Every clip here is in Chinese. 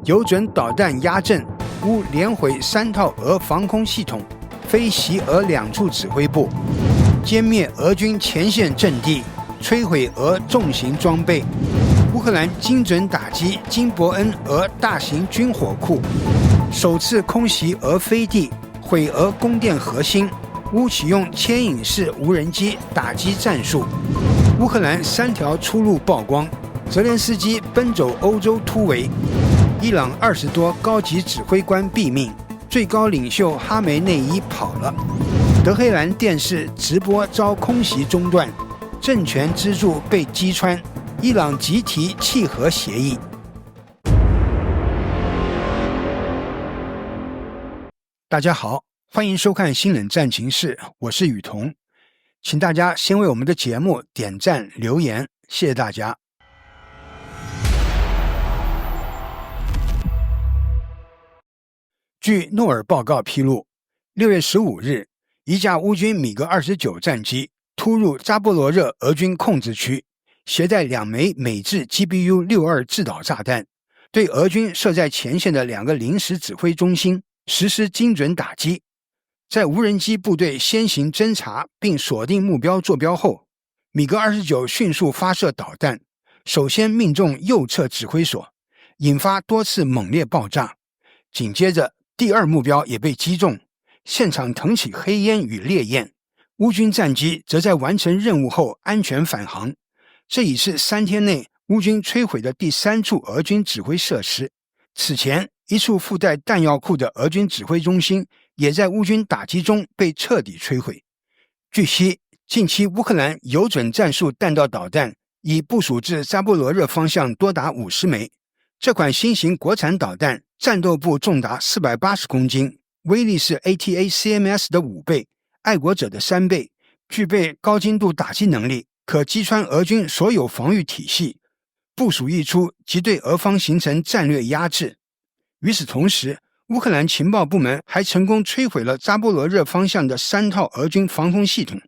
有准导弹压阵，乌连毁3套俄防空系统，飞袭俄2处指挥部，歼灭俄军前线阵地，摧毁俄重型装备。乌克兰精准打击金伯恩俄大型军火库，首次空袭俄飞地，毁俄供电核心。乌启用牵引式无人机打击战术。乌克兰3条出路曝光，泽连斯基奔走欧洲突围。伊朗20多高级指挥官毙命，最高领袖哈梅内伊跑了。德黑兰电视直播遭空袭中断，政权支柱被击穿。伊朗急提契合协议。大家好，欢迎收看新冷战情室，我是雨桐，请大家先为我们的节目点赞留言，谢谢大家。据诺尔报告披露，6月15日，一架乌军米格29战机突入扎波罗热俄军控制区，携带2枚美制 GBU-62 制导炸弹，对俄军设在前线的2个临时指挥中心实施精准打击。在无人机部队先行侦察并锁定目标坐标后，米格29迅速发射导弹，首先命中右侧指挥所，引发多次猛烈爆炸。紧接着第2目标也被击中，现场腾起黑烟与烈焰。乌军战机则在完成任务后安全返航。这已是3天内乌军摧毁的第3处俄军指挥设施。此前一处附带弹药库的俄军指挥中心也在乌军打击中被彻底摧毁。据悉，近期乌克兰有准战术弹道导弹已部署至扎波罗热方向多达50枚。这款新型国产导弹战斗部重达480公斤，威力是 ATACMS 的5倍，爱国者的3倍，具备高精度打击能力，可击穿俄军所有防御体系，部署一出即对俄方形成战略压制。与此同时，乌克兰情报部门还成功摧毁了扎波罗热方向的3套俄军防空系统，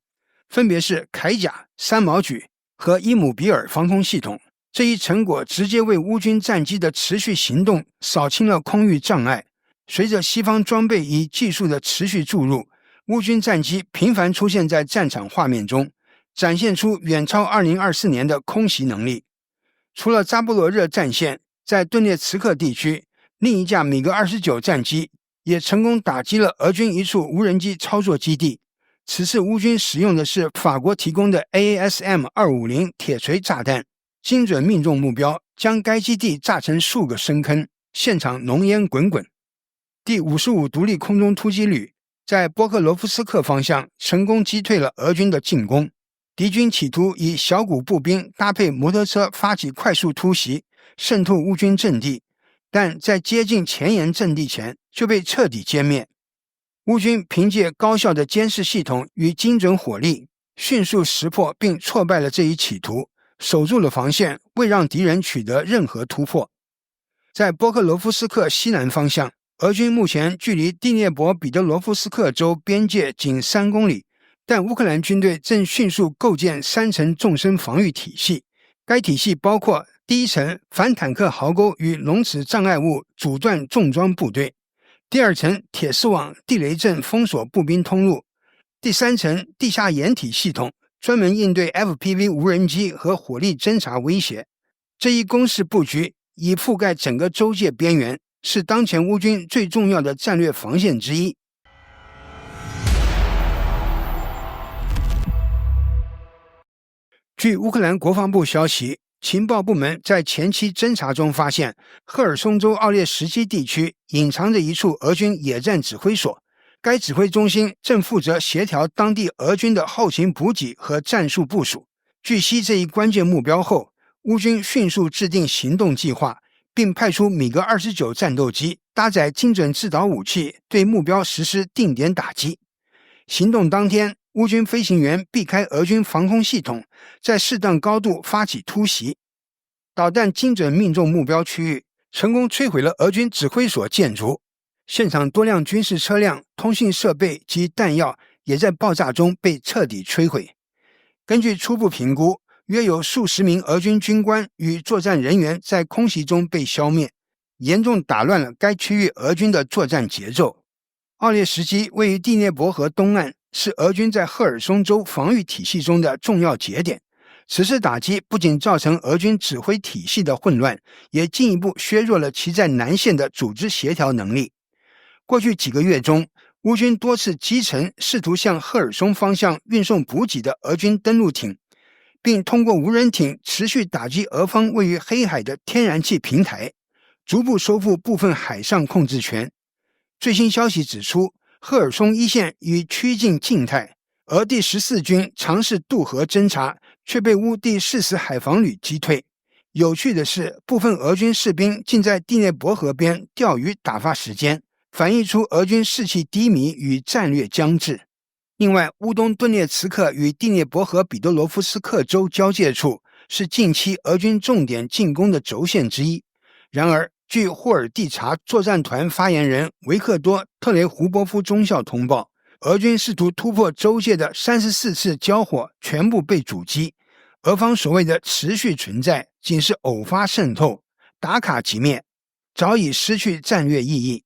分别是铠甲、三毛举和伊姆比尔防空系统。这一成果直接为乌军战机的持续行动扫清了空域障碍。随着西方装备与技术的持续注入，乌军战机频繁出现在战场画面中，展现出远超2024年的空袭能力。除了扎波罗热战线，在顿涅茨克地区，另一架米格29战机也成功打击了俄军一处无人机操作基地。此次乌军使用的是法国提供的 AASM-250 铁锤炸弹，精准命中目标，将该基地炸成数个深坑，现场浓烟滚滚。第55独立空中突击旅在波克罗夫斯克方向成功击退了俄军的进攻。敌军企图以小股步兵搭配摩托车发起快速突袭，渗透乌军阵地，但在接近前沿阵地前就被彻底歼灭。乌军凭借高效的监视系统与精准火力，迅速识破并挫败了这一企图，守住了防线，未让敌人取得任何突破。在波克罗夫斯克西南方向，俄军目前距离第聂伯彼得罗夫斯克州边界仅3公里，但乌克兰军队正迅速构建3层纵深防御体系。该体系包括第1层反坦克壕沟与龙齿障碍物阻断重装部队，第2层铁丝网地雷阵封锁步兵通路，第3层地下掩体系统专门应对 FPV 无人机和火力侦察威胁。这一攻势布局已覆盖整个州界边缘，是当前乌军最重要的战略防线之一。据乌克兰国防部消息，情报部门在前期侦查中发现，赫尔松州奥列什基地区隐藏着一处俄军野战指挥所，该指挥中心正负责协调当地俄军的后勤补给和战术部署。据悉这一关键目标后，乌军迅速制定行动计划，并派出米格29战斗机搭载精准制导武器对目标实施定点打击。行动当天，乌军飞行员避开俄军防空系统，在适当高度发起突袭，导弹精准命中目标区域，成功摧毁了俄军指挥所建筑。现场多辆军事车辆、通信设备及弹药也在爆炸中被彻底摧毁。根据初步评估，约有数十名俄军军官与作战人员在空袭中被消灭。严重打乱了该区域俄军的作战节奏。奥列什基位于第聂伯河东岸，是俄军在赫尔松州防御体系中的重要节点。此次打击不仅造成俄军指挥体系的混乱，也进一步削弱了其在南线的组织协调能力。过去几个月中，乌军多次击沉试图向赫尔松方向运送补给的俄军登陆艇，并通过无人艇持续打击俄方位于黑海的天然气平台，逐步收复部分海上控制权。最新消息指出，赫尔松一线已趋近静态，俄第14军尝试渡河侦察，却被乌第40海防旅击退。有趣的是，部分俄军士兵竟在第聂伯河边钓鱼打发时间，反映出俄军士气低迷与战略僵滞。另外，乌东顿涅茨克与第聂伯河彼得罗夫斯克州交界处是近期俄军重点进攻的轴线之一。然而，据霍尔蒂察作战团发言人维克多·特雷胡波夫中校通报，俄军试图突破州界的34次交火全部被阻击，俄方所谓的持续存在仅是偶发渗透，打卡即灭，早已失去战略意义。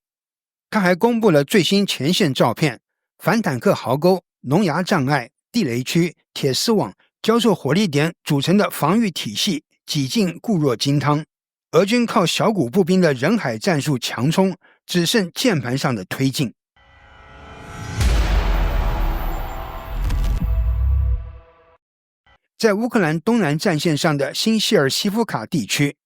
他还公布了最新前线照片，反坦克壕沟、农崖障碍、地雷区、铁丝网、交错火力点组成的防御体系几近固若金汤。俄军靠小股步兵的人海战术强冲，只剩键盘上的推进。在乌克兰东南战线上的新谢尔西夫卡地区，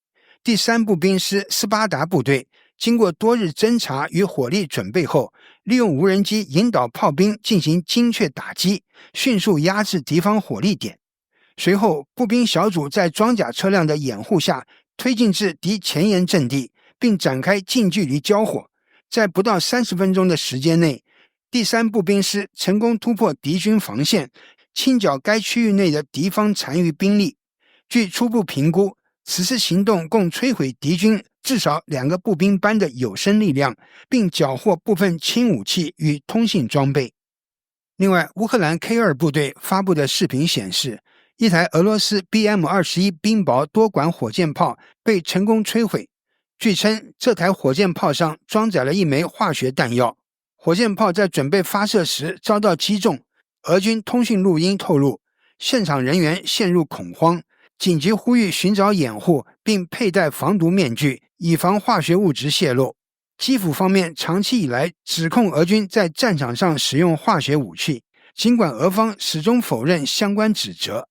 第3步兵师斯巴达部队经过多日侦察与火力准备后，利用无人机引导炮兵进行精确打击，迅速压制敌方火力点。随后，步兵小组在装甲车辆的掩护下推进至敌前沿阵地，并展开近距离交火。在不到30分钟的时间内，第3步兵师成功突破敌军防线，清剿该区域内的敌方残余兵力。据初步评估，此次行动共摧毁敌军至少2个步兵班的有生力量，并缴获部分轻武器与通信装备。另外，乌克兰 K2 部队发布的视频显示，一台俄罗斯 BM-21 冰雹多管火箭炮被成功摧毁。据称，这台火箭炮上装载了一枚化学弹药，火箭炮在准备发射时遭到击中。俄军通讯录音透露，现场人员陷入恐慌，紧急呼吁寻找掩护，并佩戴防毒面具，以防化学物质泄露。基辅方面长期以来指控俄军在战场上使用化学武器，尽管俄方始终否认相关指责。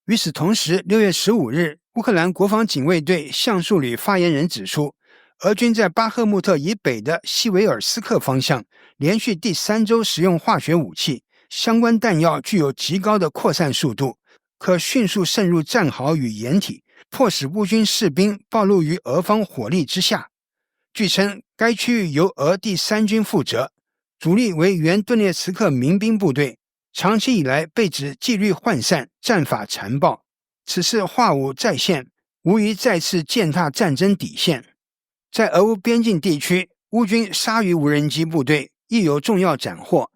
与此同时，6月15日，乌克兰国防警卫队橡树旅发言人指出，俄军在巴赫穆特以北的西维尔斯克方向连续第3周使用化学武器，相关弹药具有极高的扩散速度，可迅速渗入战壕与掩体，迫使乌军士兵暴露于俄方火力之下。据称，该区域由俄第3军负责，主力为原顿涅茨克民兵部队，长期以来被指纪律涣散、战法残暴。此次化武再现，无疑再次践踏战争底线。在俄乌边境地区，乌军鲨鱼无人机部队亦有重要斩获。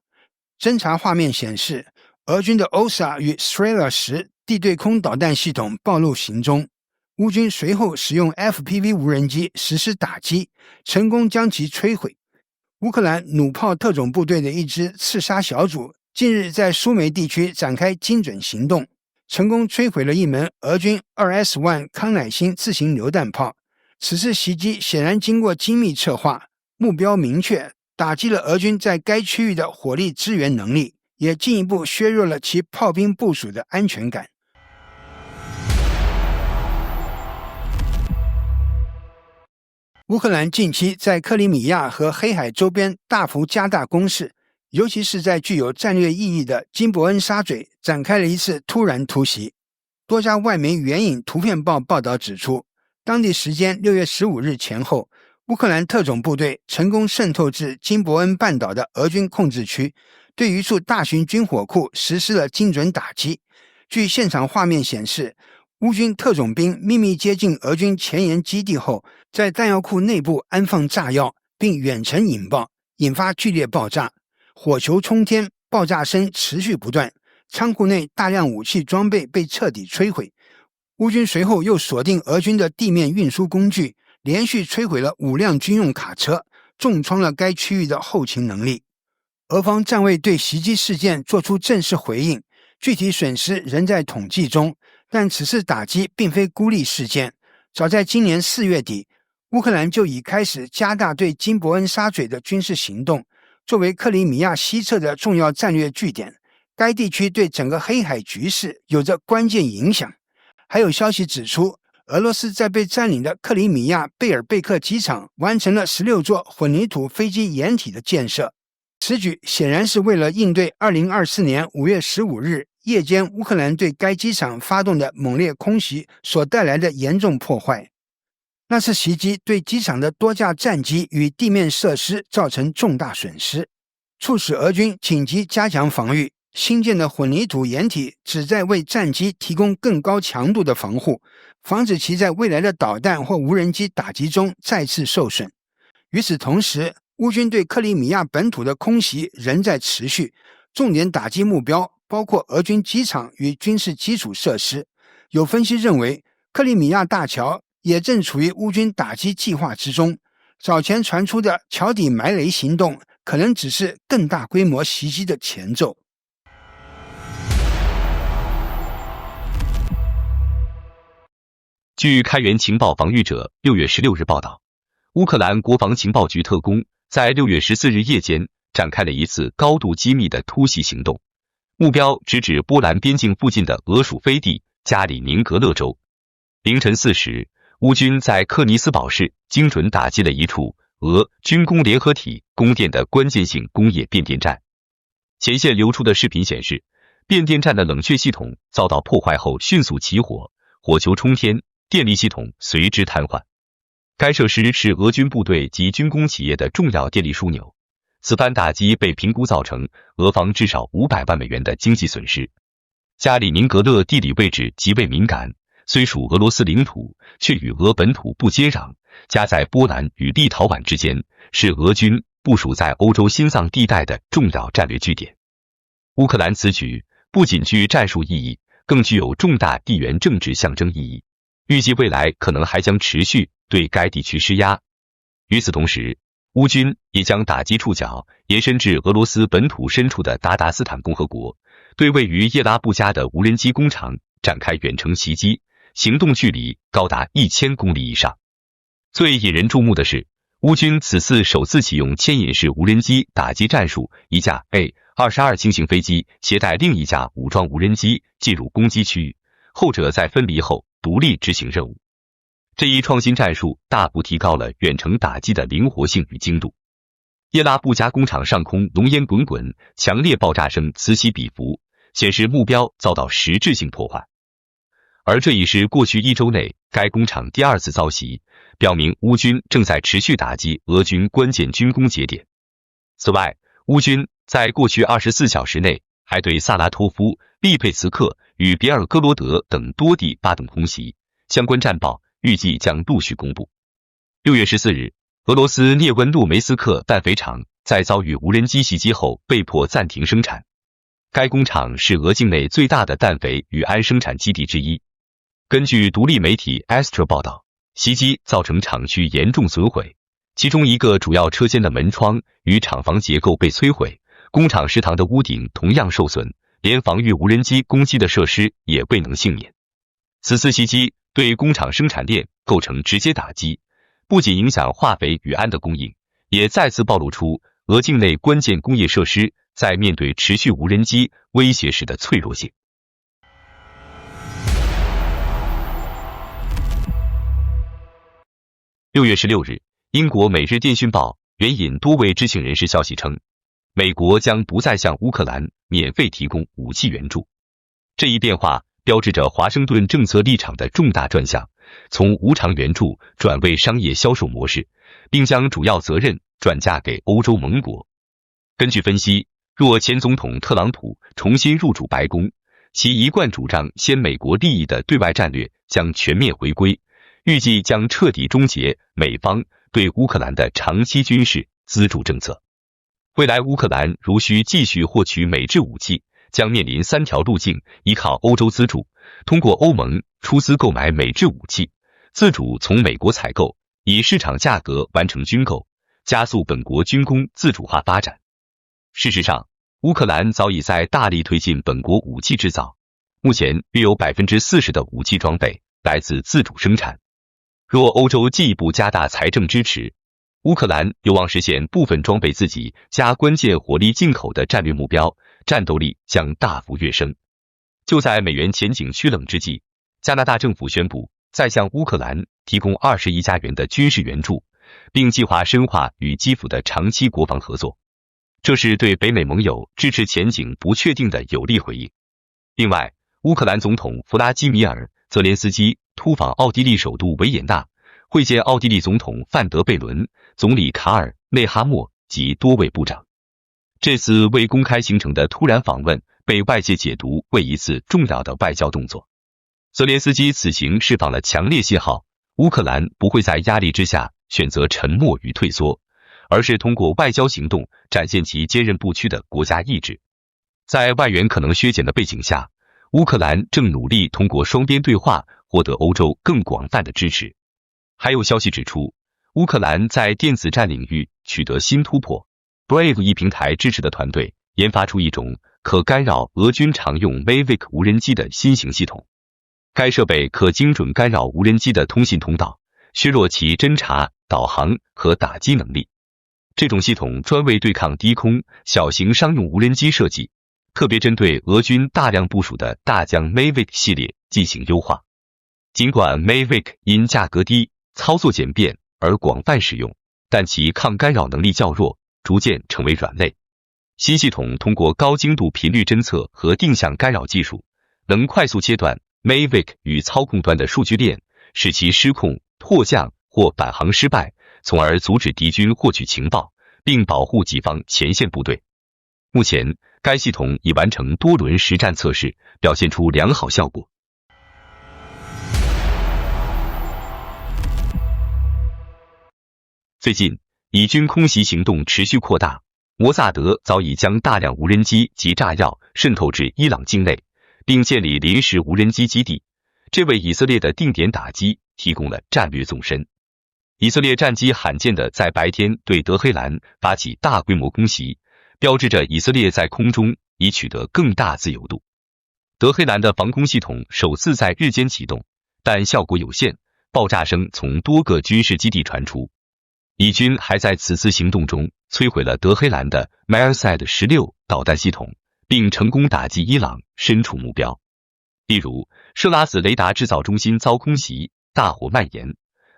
侦察画面显示，俄军的 OSA 与 Strela 10地对空导弹系统暴露行踪，乌军随后使用 FPV 无人机实施打击，成功将其摧毁。乌克兰弩炮特种部队的一支刺杀小组近日在苏梅地区展开精准行动，成功摧毁了一门俄军 2S-1 康乃馨自行榴弹炮。此次袭击显然经过精密策划，目标明确，打击了俄军在该区域的火力支援能力，也进一步削弱了其炮兵部署的安全感。乌克兰近期在克里米亚和黑海周边大幅加大攻势，尤其是在具有战略意义的金伯恩沙嘴展开了一次突然突袭。多家外媒援引图片报报道指出，当地时间6月15日前后，乌克兰特种部队成功渗透至金伯恩半岛的俄军控制区，对一处大型军火库实施了精准打击。据现场画面显示，乌军特种兵秘密接近俄军前沿基地后，在弹药库内部安放炸药，并远程引爆，引发剧烈爆炸，火球冲天，爆炸声持续不断，仓库内大量武器装备被彻底摧毁。乌军随后又锁定俄军的地面运输工具，连续摧毁了5辆军用卡车，重创了该区域的后勤能力。俄方暂未对袭击事件作出正式回应，具体损失仍在统计中，但此次打击并非孤立事件。早在今年4月底，乌克兰就已开始加大对金伯恩沙嘴的军事行动。作为克里米亚西侧的重要战略据点，该地区对整个黑海局势有着关键影响。还有消息指出，俄罗斯在被占领的克里米亚贝尔贝克机场完成了16座混凝土飞机掩体的建设。此举显然是为了应对2024年5月15日夜间乌克兰对该机场发动的猛烈空袭所带来的严重破坏。那次袭击对机场的多架战机与地面设施造成重大损失，促使俄军紧急加强防御。新建的混凝土掩体旨在为战机提供更高强度的防护，防止其在未来的导弹或无人机打击中再次受损。与此同时，乌军对克里米亚本土的空袭仍在持续，重点打击目标包括俄军机场与军事基础设施。有分析认为，克里米亚大桥也正处于乌军打击计划之中。早前传出的桥底埋雷行动可能只是更大规模袭击的前奏。据开源情报防御者6月16日报道，乌克兰国防情报局特工在6月14日夜间展开了一次高度机密的突袭行动，目标直指波兰边境附近的俄属飞地加里宁格勒州。凌晨4时，乌军在克尼斯堡市精准打击了一处俄军工联合体供电的关键性工业变电站。前线流出的视频显示，变电站的冷却系统遭到破坏后迅速起火，火球冲天，电力系统随之瘫痪。该设施是俄军部队及军工企业的重要电力枢纽。此番打击被评估造成俄方至少500万美元的经济损失。加里宁格勒地理位置极为敏感，虽属俄罗斯领土，却与俄本土不接壤，夹在波兰与立陶宛之间，是俄军部署在欧洲心脏地带的重要战略据点。乌克兰此举不仅具战术意义，更具有重大地缘政治象征意义，预计未来可能还将持续对该地区施压。与此同时，乌军也将打击触角延伸至俄罗斯本土深处的鞑靼斯坦共和国，对位于叶拉布加的无人机工厂展开远程袭击，行动距离高达1000公里以上。最引人注目的是，乌军此次首次启用牵引式无人机打击战术，一架 A-22轻型飞机携带另一架武装无人机进入攻击区域，后者在分离后独立执行任务。这一创新战术大幅提高了远程打击的灵活性与精度。叶拉布加工厂上空浓烟滚滚，强烈爆炸声此起彼伏，显示目标遭到实质性破坏。而这已是过去1周内该工厂第2次遭袭，表明乌军正在持续打击俄军关键军工节点。此外，乌军在过去24小时内还对萨拉托夫、利佩茨克与别尔哥罗德等多地发动空袭，相关战报预计将陆续公布。6月14日，俄罗斯涅温诺梅斯克氮肥厂在遭遇无人机袭击后被迫暂停生产。该工厂是俄境内最大的氮肥与氨生产基地之一。根据独立媒体 Astra 报道，袭击造成厂区严重损毁，其中一个主要车间的门窗与厂房结构被摧毁，工厂食堂的屋顶同样受损，连防御无人机攻击的设施也未能幸免。此次袭击对工厂生产链构成直接打击，不仅影响化肥与氨的供应，也再次暴露出俄境内关键工业设施在面对持续无人机威胁时的脆弱性。6月16日，英国《每日电讯报》援引多位知情人士消息称，美国将不再向乌克兰免费提供武器援助。这一变化标志着华盛顿政策立场的重大转向，从无偿援助转为商业销售模式，并将主要责任转嫁给欧洲盟国。根据分析，若前总统特朗普重新入主白宫，其一贯主张先美国利益的对外战略将全面回归，预计将彻底终结美方对乌克兰的长期军事资助政策。未来乌克兰如需继续获取美制武器，将面临3条路径：依靠欧洲资助，通过欧盟出资购买美制武器，自主从美国采购，以市场价格完成军购，加速本国军工自主化发展。事实上，乌克兰早已在大力推进本国武器制造，目前约有 40% 的武器装备来自自主生产。若欧洲进一步加大财政支持，乌克兰有望实现部分装备自己加关键火力进口的战略目标，战斗力将大幅跃升。就在美元前景趋冷之际，加拿大政府宣布再向乌克兰提供20亿加元的军事援助，并计划深化与基辅的长期国防合作。这是对北美盟友支持前景不确定的有力回应。另外，乌克兰总统弗拉基米尔·泽连斯基突访奥地利首都维也纳，会见奥地利总统范德贝伦、总理卡尔·内哈默及多位部长。这次未公开行程的突然访问被外界解读为一次重要的外交动作。泽连斯基此行释放了强烈信号，乌克兰不会在压力之下选择沉默与退缩，而是通过外交行动展现其坚韧不屈的国家意志。在外援可能削减的背景下，乌克兰正努力通过双边对话获得欧洲更广泛的支持。还有消息指出，乌克兰在电子战领域取得新突破。Brave 一平台支持的团队研发出一种可干扰俄军常用 Mavic 无人机的新型系统。该设备可精准干扰无人机的通信通道，削弱其侦察、导航和打击能力。这种系统专为对抗低空小型商用无人机设计，特别针对俄军大量部署的大疆 Mavic 系列进行优化。尽管 Mavic 因价格低、操作简便而广泛使用，但其抗干扰能力较弱，逐渐成为软肋。新系统通过高精度频率侦测和定向干扰技术，能快速切断 Mavic 与操控端的数据链，使其失控、迫降或返航失败，从而阻止敌军获取情报，并保护己方前线部队。目前，该系统已完成多轮实战测试，表现出良好效果。最近，以军空袭行动持续扩大，摩萨德早已将大量无人机及炸药渗透至伊朗境内，并建立临时无人机基地，这为以色列的定点打击提供了战略纵深。以色列战机罕见地在白天对德黑兰发起大规模空袭，标志着以色列在空中已取得更大自由度。德黑兰的防空系统首次在日间启动，但效果有限，爆炸声从多个军事基地传出。以军还在此次行动中摧毁了德黑兰的 Mersed-16 导弹系统，并成功打击伊朗身处目标。例如，设拉子雷达制造中心遭空袭，大火蔓延；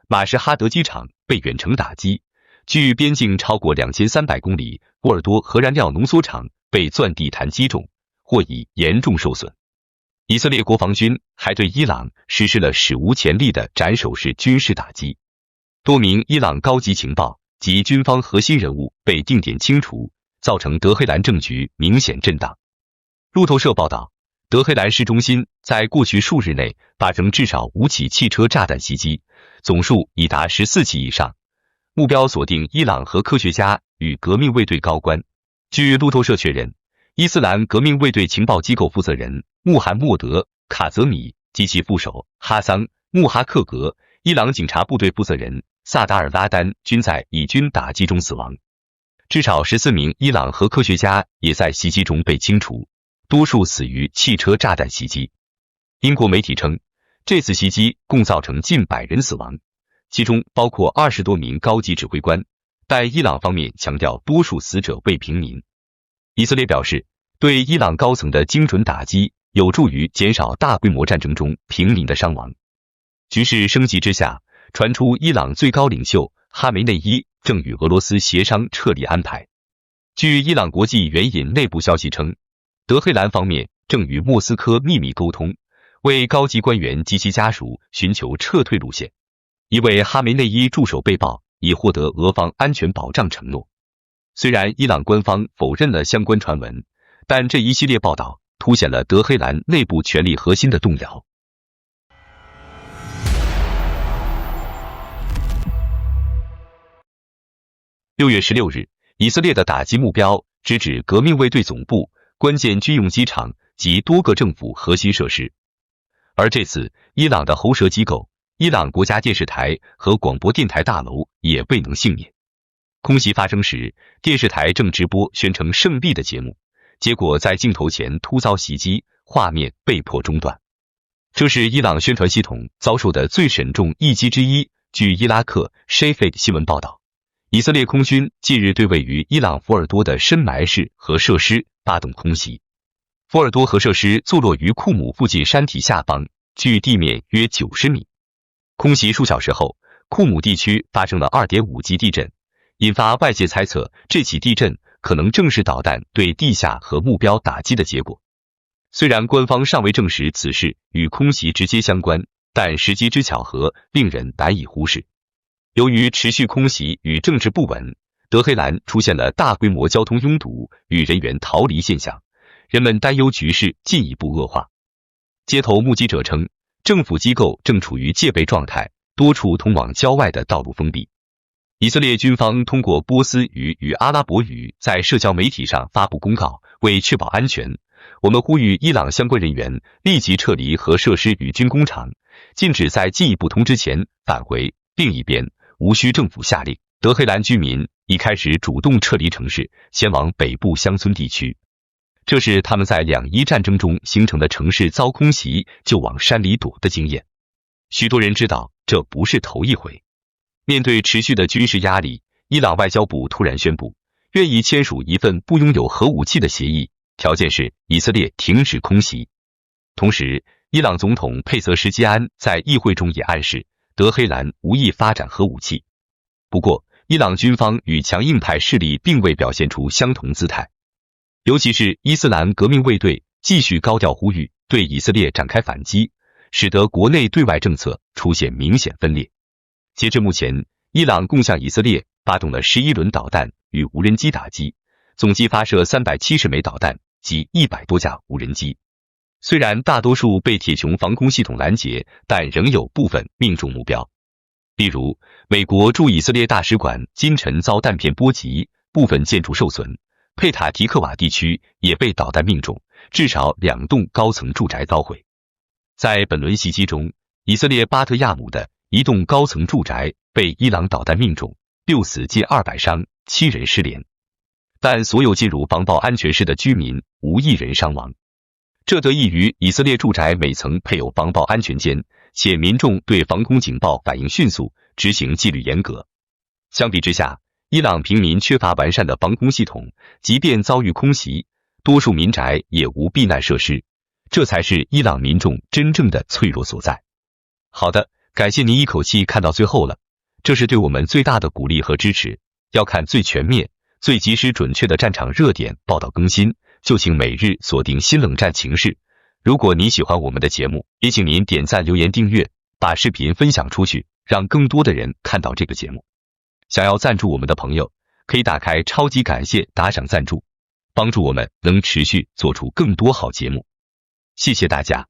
马什哈德机场被远程打击；距边境超过2300公里波尔多核燃料浓缩厂被钻地弹击中，或已严重受损。以色列国防军还对伊朗实施了史无前例的斩首式军事打击。多名伊朗高级情报及军方核心人物被定点清除，造成德黑兰政局明显震荡。路透社报道，德黑兰市中心在过去数日内发生至少5起汽车炸弹袭击，总数已达14起以上，目标锁定伊朗核科学家与革命卫队高官。据路透社确认，伊斯兰革命卫队情报机构负责人穆罕默德·卡泽米及其副手哈桑·穆哈克格、伊朗警察部队负责人萨达尔拉丹均在以军打击中死亡。至少14名伊朗核科学家也在袭击中被清除，多数死于汽车炸弹袭击。英国媒体称，这次袭击共造成近100人死亡，其中包括20多名高级指挥官，但伊朗方面强调多数死者为平民。以色列表示，对伊朗高层的精准打击有助于减少大规模战争中平民的伤亡。局势升级之下，传出伊朗最高领袖哈梅内伊正与俄罗斯协商撤离安排。据伊朗国际援引内部消息称，德黑兰方面正与莫斯科秘密沟通，为高级官员及其家属寻求撤退路线。一位哈梅内伊助手被曝已获得俄方安全保障承诺。虽然伊朗官方否认了相关传闻，但这一系列报道凸显了德黑兰内部权力核心的动摇。6月16日，以色列的打击目标直指革命卫队总部、关键军用机场及多个政府核心设施。而这次，伊朗的喉舌机构伊朗国家电视台和广播电台大楼也未能幸免。空袭发生时，电视台正直播宣称胜利的节目，结果在镜头前突遭袭击，画面被迫中断。这是伊朗宣传系统遭受的最慎重一击之一。据伊拉克 Shafed 新闻报道，以色列空军近日对位于伊朗福尔多的深埋式核设施发动空袭。福尔多核设施坐落于库姆附近山体下方，距地面约90米。空袭数小时后，库姆地区发生了 2.5 级地震，引发外界猜测这起地震可能正是导弹对地下核目标打击的结果。虽然官方尚未证实此事与空袭直接相关，但时机之巧合令人难以忽视。由于持续空袭与政治不稳，德黑兰出现了大规模交通拥堵与人员逃离现象，人们担忧局势进一步恶化。街头目击者称，政府机构正处于戒备状态，多处通往郊外的道路封闭。以色列军方通过波斯语与阿拉伯语在社交媒体上发布公告，为确保安全，我们呼吁伊朗相关人员立即撤离核设施与军工厂，禁止在进一步通知前返回。另一边，无需政府下令，德黑兰居民已开始主动撤离城市，前往北部乡村地区。这是他们在2·1战争中形成的城市遭空袭就往山里躲的经验。许多人知道这不是头一回。面对持续的军事压力，伊朗外交部突然宣布，愿意签署一份不拥有核武器的协议，条件是以色列停止空袭。同时，伊朗总统佩泽什基安在议会中也暗示，德黑兰无意发展核武器。不过，伊朗军方与强硬派势力并未表现出相同姿态，尤其是伊斯兰革命卫队继续高调呼吁对以色列展开反击，使得国内对外政策出现明显分裂。截至目前，伊朗共向以色列发动了11轮导弹与无人机打击，总计发射370枚导弹及100多架无人机。虽然大多数被铁穹防空系统拦截，但仍有部分命中目标。例如，美国驻以色列大使馆今晨遭弹片波及，部分建筑受损，佩塔提克瓦地区也被导弹命中，至少2栋高层住宅遭毁。在本轮袭击中，以色列巴特亚姆的一栋高层住宅被伊朗导弹命中，6死近200伤，7人失联。但所有进入防爆安全室的居民无一人伤亡。这得益于以色列住宅每层配有防爆安全间，且民众对防空警报反应迅速，执行纪律严格。相比之下，伊朗平民缺乏完善的防空系统，即便遭遇空袭，多数民宅也无避难设施，这才是伊朗民众真正的脆弱所在。好的，感谢您一口气看到最后了，这是对我们最大的鼓励和支持。要看最全面、最及时准确的战场热点报道更新，就请每日锁定新冷战情势。如果您喜欢我们的节目，也请您点赞、留言、订阅，把视频分享出去，让更多的人看到这个节目。想要赞助我们的朋友，可以打开超级感谢打赏赞助，帮助我们能持续做出更多好节目。谢谢大家。